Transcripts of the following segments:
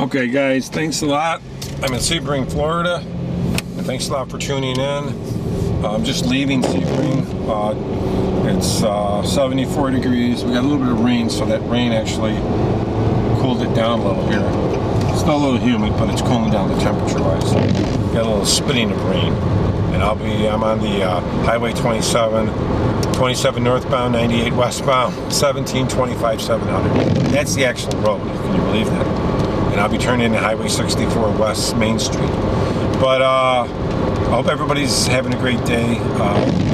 Okay guys, thanks a lot. I'm in Sebring, Florida, and thanks a lot for tuning in. I'm just leaving Sebring. It's 74 degrees. We got a little bit of rain, so that rain actually cooled it down a little here. It's still a little humid, but it's cooling down the temperature-wise. Got a little spitting of rain. And I'm on the Highway 27 northbound, 98 westbound, 1725 700. That's the actual road. Can you believe that? And I'll be turning into Highway 64 West Main Street. But I hope everybody's having a great day.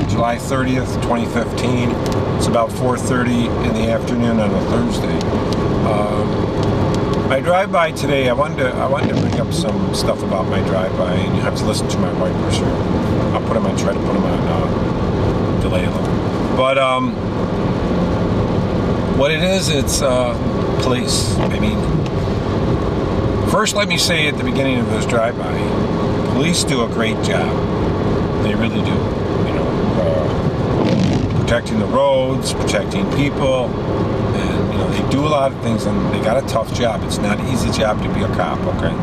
July 30th, 2015. It's about 4:30 in the afternoon on a Thursday. My drive-by today, I wanted to bring up some stuff about my drive-by, and you have to listen to my wipers here. I'll try to put them on delay a little. But what it is, it's police. I mean, first let me say at the beginning of this drive-by, police do a great job. They really do. You know, protecting the roads, protecting people, and you know, they do a lot of things, and they got a tough job. It's not an easy job to be a cop, okay?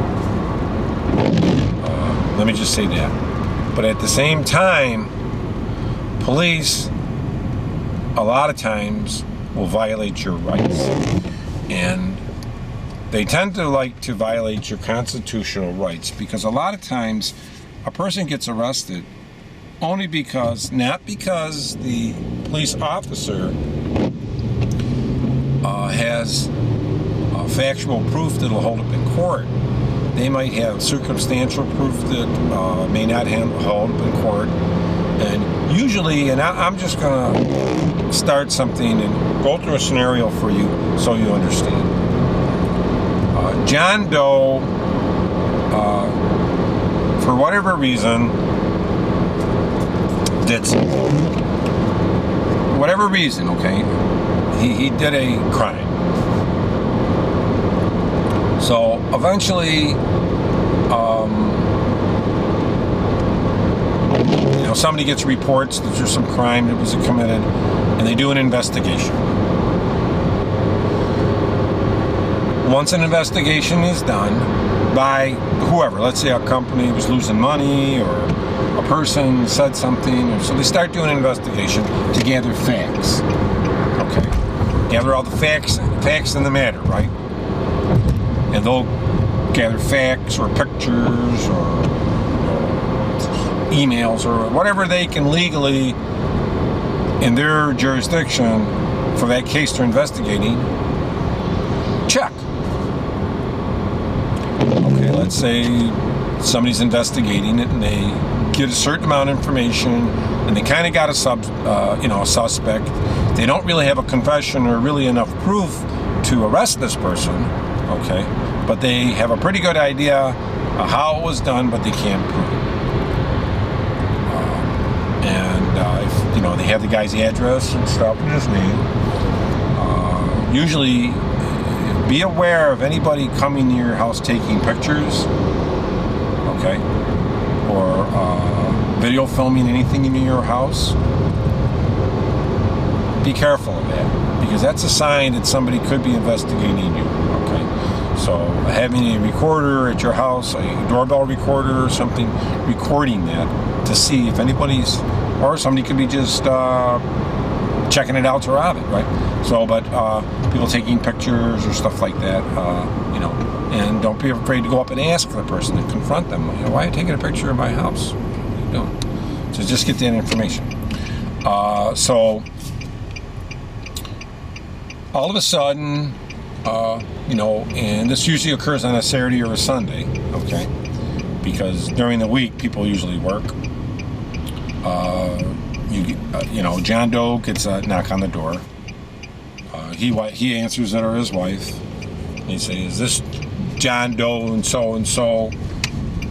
Let me just say that. But at the same time, police, a lot of times, will violate your rights. And they tend to like to violate your constitutional rights, because a lot of times a person gets arrested only because, not because the police officer has factual proof that'll hold up in court. They might have circumstantial proof that may not hold up in court. And usually, and I'm just gonna start something and go through a scenario for you so you understand. John Doe, for whatever reason, did something. Whatever reason, okay? He did a crime. So eventually, you know, somebody gets reports that there's some crime that was committed, and they do an investigation. Once an investigation is done by whoever, let's say a company was losing money, or a person said something, or so they start doing an investigation to gather facts. Okay, gather all the facts in the matter, right? And they'll gather facts or pictures or emails or whatever they can legally, in their jurisdiction, for that case they're investigating, check. Okay, let's say somebody's investigating it and they get a certain amount of information, and they kind of got a suspect. They don't really have a confession or really enough proof to arrest this person, okay? But they have a pretty good idea of how it was done, but they can't prove it. If, you know, they have the guy's address and stuff and his name. Usually, be aware of anybody coming to your house taking pictures, okay, or video filming anything in your house. Be careful of that, because that's a sign that somebody could be investigating you, okay? So having a recorder at your house, a doorbell recorder or something, recording that to see if anybody's, or somebody could be just checking it out to rob it, right? So, but people taking pictures or stuff like that, you know, and don't be afraid to go up and ask the person and confront them. You know, why are you taking a picture of my house? What are you doing? So just get that information. So all of a sudden, you know, and this usually occurs on a Saturday or a Sunday, okay? Because during the week, people usually work. You know, John Doe gets a knock on the door. He answers it, or his wife. And he says, "Is this John Doe and so and so?"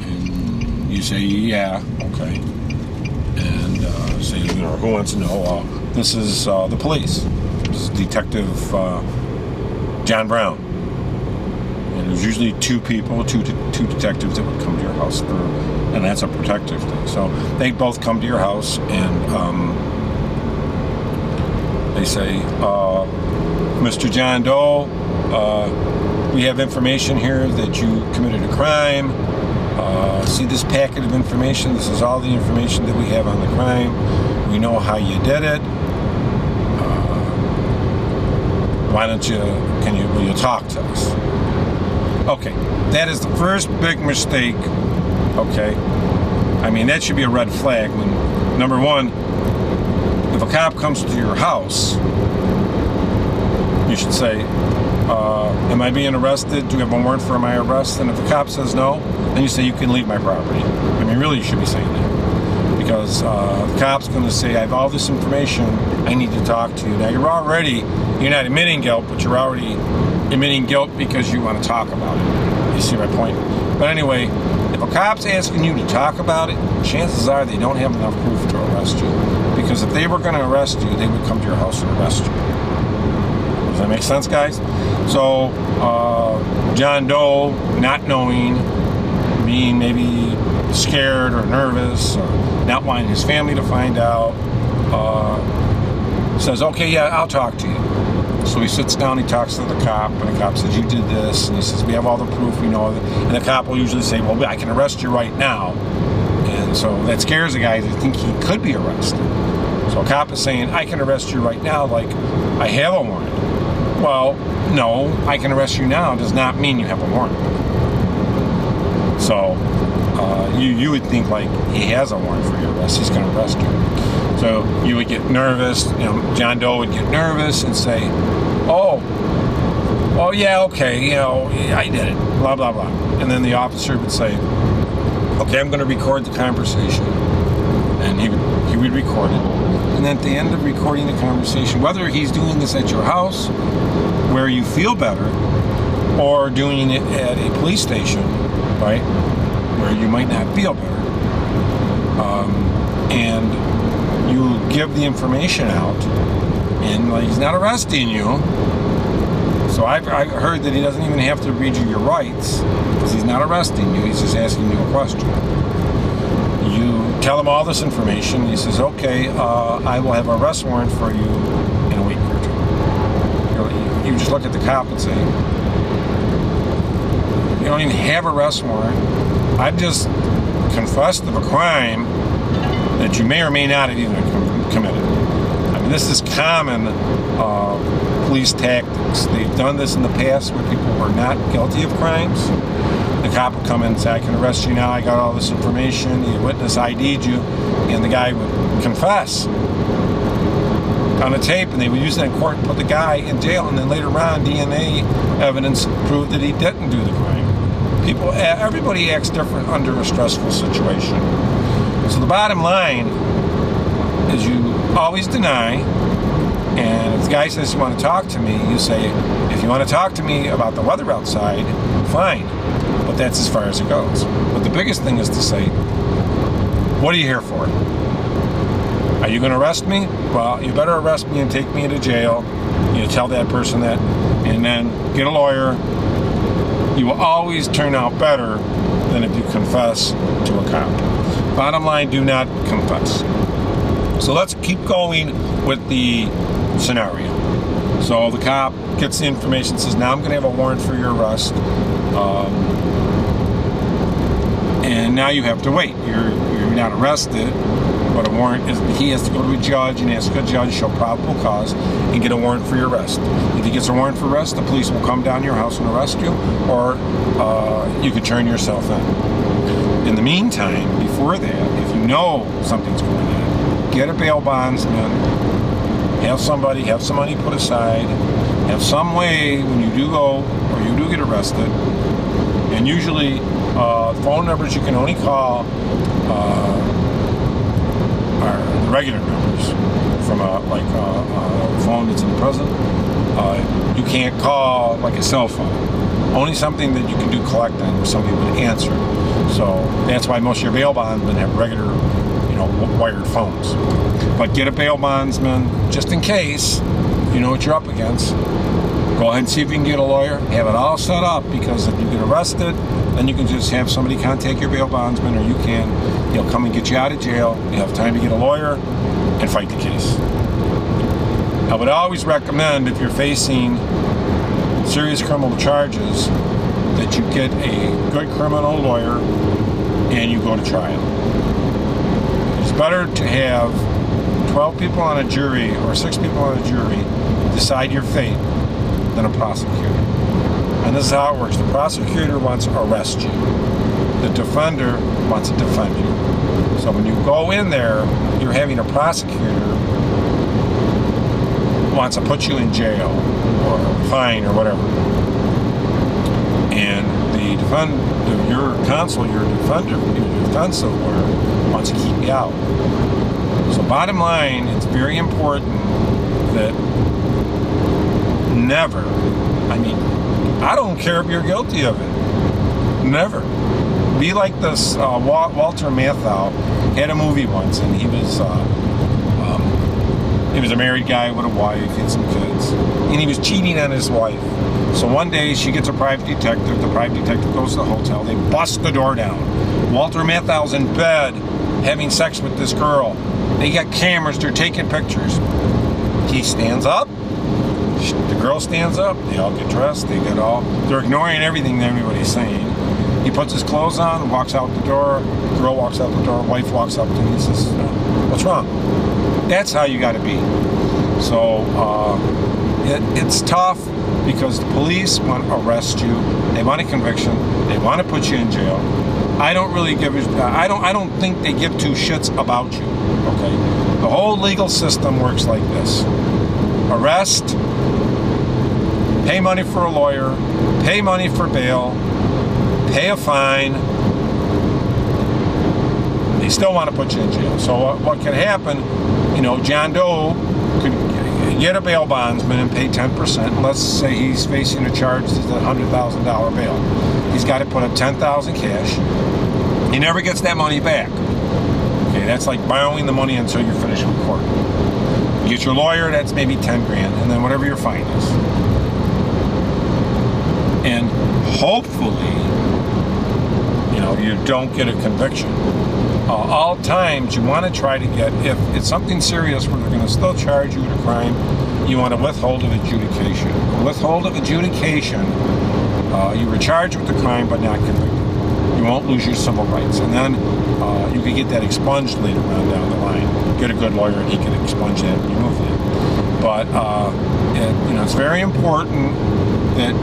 And you say, "Yeah, okay." And say, you know, who wants to know? This is the police. This is Detective John Brown. And there's usually two people, two detectives that would come to your house, and that's a protective thing. So they both come to your house, and they say, "Mr. John Doe, we have information here that you committed a crime. See this packet of information? This is all the information that we have on the crime. We know how you did it. Why don't you, will you talk to us? Okay, that is the first big mistake, okay? I mean, that should be a red flag when, number one, if a cop comes to your house, you should say, am I being arrested? Do you have a warrant for my arrest? And if the cop says no, then you say you can leave my property. I mean, really, you should be saying that. Because the cop's going to say, I have all this information, I need to talk to you. Now, you're not admitting guilt, but you're already admitting guilt because you want to talk about it. You see my point? But anyway, if a cop's asking you to talk about it, chances are they don't have enough proof to arrest you. Because if they were going to arrest you, they would come to your house and arrest you. Does that make sense, guys? So, John Doe, not knowing, being maybe scared or nervous, or not wanting his family to find out, says, okay, yeah, I'll talk to you. So he sits down, he talks to the cop, and the cop says, you did this, and he says, we have all the proof, we know it. And the cop will usually say, well, I can arrest you right now. And so that scares the guy to think he could be arrested. So a cop is saying, I can arrest you right now, like, I have a warrant. Well, no, I can arrest you now does not mean you have a warrant. So you would think like he has a warrant for your arrest, he's going to arrest you. So you would get nervous, John Doe would get nervous and say, oh yeah, okay, I did it, blah, blah, blah. And then the officer would say, okay, I'm going to record the conversation. And he would record it. And then at the end of recording the conversation, whether he's doing this at your house, where you feel better, or doing it at a police station, right, where you might not feel better, and you give the information out, and he's not arresting you. So I've heard that he doesn't even have to read you your rights, because he's not arresting you, he's just asking you a question. You tell him all this information, he says, okay, I will have an arrest warrant for you in a week or two. You just look at the cop and say, you don't even have an arrest warrant. I've just confessed of a crime that you may or may not have even committed. I mean, this is common police tactics. They've done this in the past where people were not guilty of crimes. The cop would come in and say, I can arrest you now, I got all this information, the witness ID'd you, and the guy would confess on a tape, and they would use that in court and put the guy in jail, and then later on, DNA evidence proved that he didn't do the crime. Everybody acts different under a stressful situation. So the bottom line is you always deny, and if the guy says you want to talk to me, you say, if you want to talk to me about the weather outside, fine. But that's as far as it goes. But the biggest thing is to say, what are you here for? Are you going to arrest me? Well, you better arrest me and take me to jail. You tell that person that, and then get a lawyer. You will always turn out better than if you confess to a cop. Bottom line, do not confess. So let's keep going with the scenario. So the cop gets the information, says, now I'm going to have a warrant for your arrest. And now you have to wait. You're not arrested, but a warrant is, he has to go to a judge and ask a judge, show probable cause, and get a warrant for your arrest. If he gets a warrant for arrest, the police will come down to your house and arrest you, or you could turn yourself in. In the meantime, before that, if you know something's going on, get a bail bondsman, have some money put aside, have some way when you do go, or you do get arrested, and usually phone numbers you can only call are the regular numbers from a phone that's in prison. You can't call like a cell phone. Only something that you can do collect on where somebody would answer. So that's why most of your bail bondsmen have regular, wired phones. But get a bail bondsman just in case you know what you're up against. Go ahead and see if you can get a lawyer. Have it all set up, because if you get arrested, then you can just have somebody contact your bail bondsman, or you can, come and get you out of jail. You have time to get a lawyer and fight the case. I would always recommend, if you're facing serious criminal charges, that you get a good criminal lawyer and you go to trial. It's better to have 12 people on a jury or 6 people on a jury decide your fate than a prosecutor. And this is how it works. The prosecutor wants to arrest you. The defender wants to defend you. So when you go in there, you're having a prosecutor who wants to put you in jail or fine or whatever. And your counsel, your defense lawyer wants to keep you out. So bottom line, it's very important that never, I don't care if you're guilty of it, never. Be like this Walter Matthau had a movie once, and he was a married guy with a wife, he had some kids, and he was cheating on his wife. So one day she gets a private detective, the private detective goes to the hotel, they bust the door down. Walter Matthau's in bed having sex with this girl. They got cameras, they're taking pictures. He stands up, the girl stands up, they all get dressed, they're ignoring everything that everybody's saying. He puts his clothes on, walks out the door, girl walks out the door, wife walks up to him and says, "What's wrong?" That's how you gotta be. So it's tough because the police want to arrest you, they want a conviction, they want to put you in jail. I don't think they give two shits about you, okay? The whole legal system works like this. Arrest, pay money for a lawyer, pay money for bail, pay a fine, they still want to put you in jail. So what can happen, John Doe could get a bail bondsman and pay 10%. Let's say he's facing a charge that's a $100,000 bail. He's got to put up $10,000 cash. He never gets that money back. Okay, that's like borrowing the money until you're finished with court. You get your lawyer, that's maybe 10 grand, and then whatever your fine is. And hopefully, you don't get a conviction. All times you want to try to get, if it's something serious where they're going to still charge you with a crime, you want to withhold of adjudication. Withhold of adjudication, you were charged with the crime but not convicted. You won't lose your civil rights. And then you can get that expunged later on down the line. Get a good lawyer and he can expunge that and remove that. But it's very important that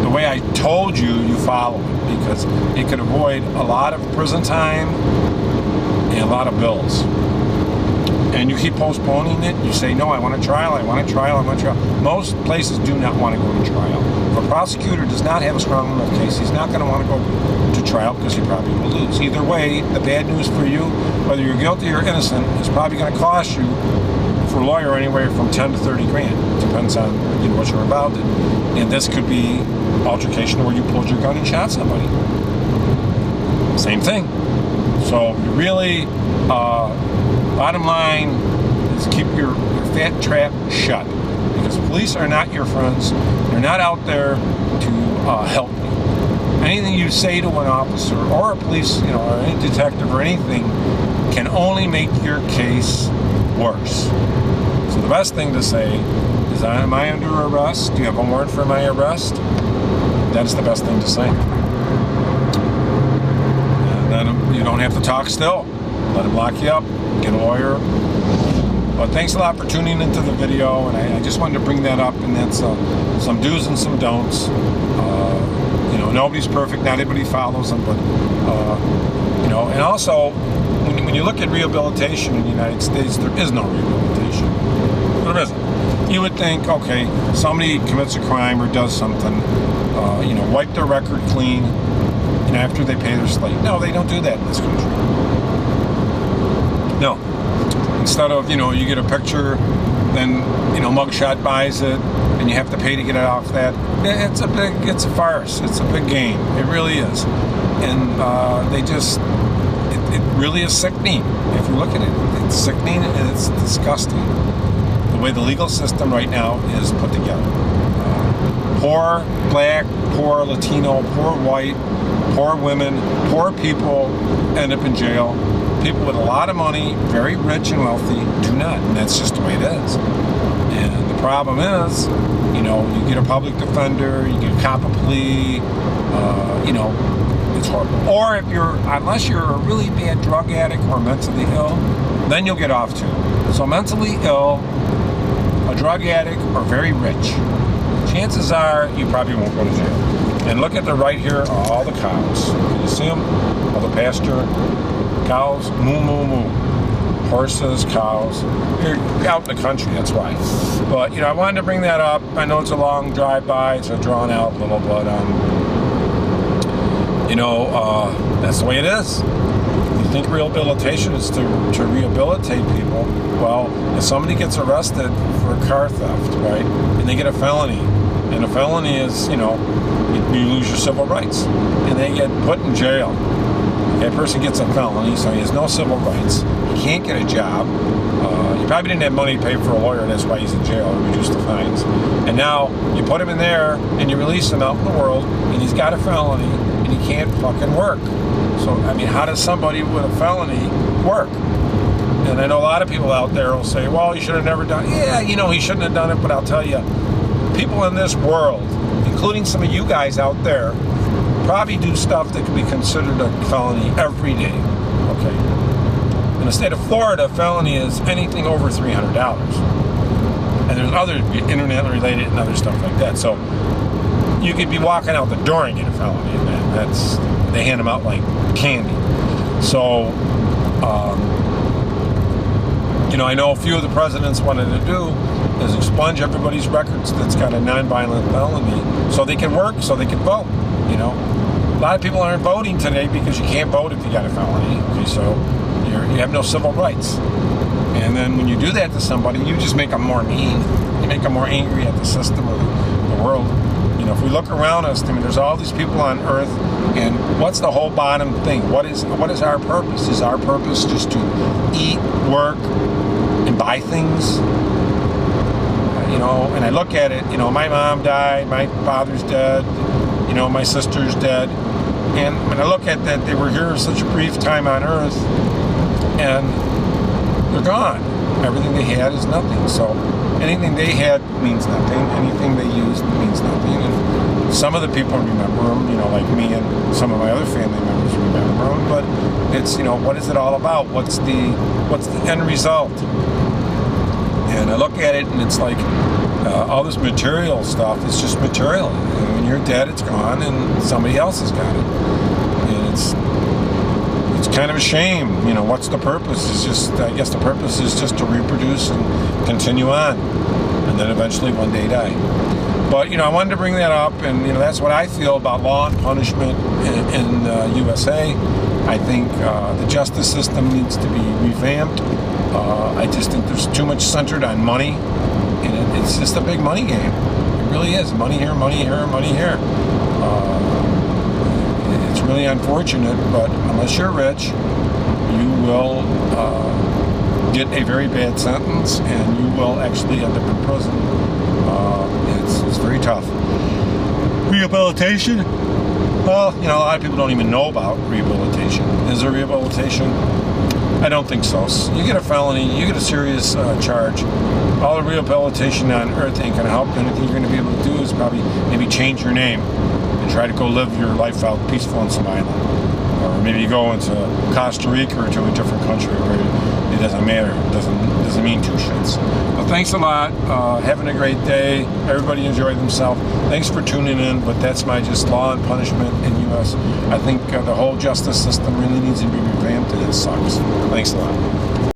the way I told you, you follow it, because it could avoid a lot of prison time and a lot of bills. And you keep postponing it, you say, no, I want a trial, I want a trial, I want a trial. Most places do not want to go to trial. If a prosecutor does not have a strong enough case, he's not going to want to go to trial because he probably will lose. Either way, the bad news for you, whether you're guilty or innocent, is probably going to cost you, for a lawyer, anywhere from 10 to 30 grand. Depends on what you're about. And this could be altercation where you pulled your gun and shot somebody. Same thing. So you really, bottom line is keep your fat trap shut, because police are not your friends. They're not out there to help you. Anything you say to an officer or a police, or any detective or anything can only make your case worse. So the best thing to say is, am I under arrest? Do you have a warrant for my arrest? That is the best thing to say. And then you don't have to talk still. Let him lock you up, get a lawyer. But thanks a lot for tuning into the video, and I just wanted to bring that up, and that's some do's and some don'ts. Nobody's perfect, not everybody follows them, but and also when you look at rehabilitation in the United States, there is no rehabilitation. There isn't. You would think, okay, somebody commits a crime or does something, wipe their record clean, after they pay their slate. No, they don't do that in this country. No. Instead of, you get a picture, then, mugshot buys it, and you have to pay to get it off that. It's a farce. It's a big game. It really is. And it really is sickening. If you look at it, it's sickening and it's disgusting. The way the legal system right now is put together. Poor black, poor Latino, poor white, poor women, poor people end up in jail. People with a lot of money, very rich and wealthy, do not. And that's just the way it is. And the problem is, you get a public defender, you get a cop a plea, it's horrible. Or unless you're a really bad drug addict or mentally ill, then you'll get off too. So mentally ill, a drug addict, or very rich, chances are you probably won't go to jail. And look at the right here are all the cows. Can you see them? All the pasture cows, moo, moo, moo. Horses, cows. You're out in the country, that's why. But, I wanted to bring that up. I know it's a long drive-by, it's a drawn-out little, but, that's the way it is. You think rehabilitation is to rehabilitate people. Well, if somebody gets arrested for a car theft, right, and they get a felony, and a felony is, you lose your civil rights, and they get put in jail. That person gets a felony, so he has no civil rights. He can't get a job. He probably didn't have money to pay for a lawyer, that's why he's in jail, to reduce the fines. And now you put him in there, and you release him out in the world, and he's got a felony, and he can't fucking work. So, how does somebody with a felony work? And I know a lot of people out there will say, well, he should have never done it. Yeah, he shouldn't have done it, but I'll tell you, people in this world, including some of you guys out there, probably do stuff that could be considered a felony every day. Okay. In the state of Florida, a felony is anything over $300. And there's other internet-related and other stuff like that. So you could be walking out the door and get a felony, and they hand them out like candy. So, I know a few of the presidents wanted to do is expunge everybody's records that's got a non-violent felony, so they can work, so they can vote. A lot of people aren't voting today because you can't vote if you got a felony. Okay, so you have no civil rights. And then when you do that to somebody, you just make them more mean. You make them more angry at the system or the world. If we look around us, there's all these people on Earth, and what's the whole bottom thing? What is our purpose? Is our purpose just to eat, work, and buy things? And I look at it, my mom died, my father's dead, my sister's dead. And when I look at that, they were here such a brief time on Earth, and they're gone. Everything they had is nothing. So anything they had means nothing. Anything they used means nothing. And some of the people remember them, like me and some of my other family members remember them. But it's, what is it all about? What's the end result? And I look at it, and it's like all this material stuff is just material. And when you're dead, it's gone, and somebody else has got it. And it's kind of a shame. What's the purpose? I guess the purpose is just to reproduce and continue on, and then eventually one day die. But I wanted to bring that up, and that's what I feel about law and punishment in the USA. I think the justice system needs to be revamped. I just think there's too much centered on money, and it's just a big money game. It really is. Money here, money here, money here. It's really unfortunate, but unless you're rich, you will get a very bad sentence, and you will actually end up in prison. It's very tough. Rehabilitation? Well, a lot of people don't even know about rehabilitation. Is there rehabilitation? I don't think so. You get a felony, you get a serious charge. All the rehabilitation on earth ain't going to help. The only thing you're going to be able to do is probably maybe change your name and try to go live your life out peaceful in some island. Or maybe you go into Costa Rica or to a different country where it doesn't matter. It doesn't mean two shits. Well, thanks a lot. Having a great day. Everybody enjoy themselves. Thanks for tuning in, but that's my just law and punishment in U.S. I think the whole justice system really needs to be revamped, and it sucks. Thanks a lot.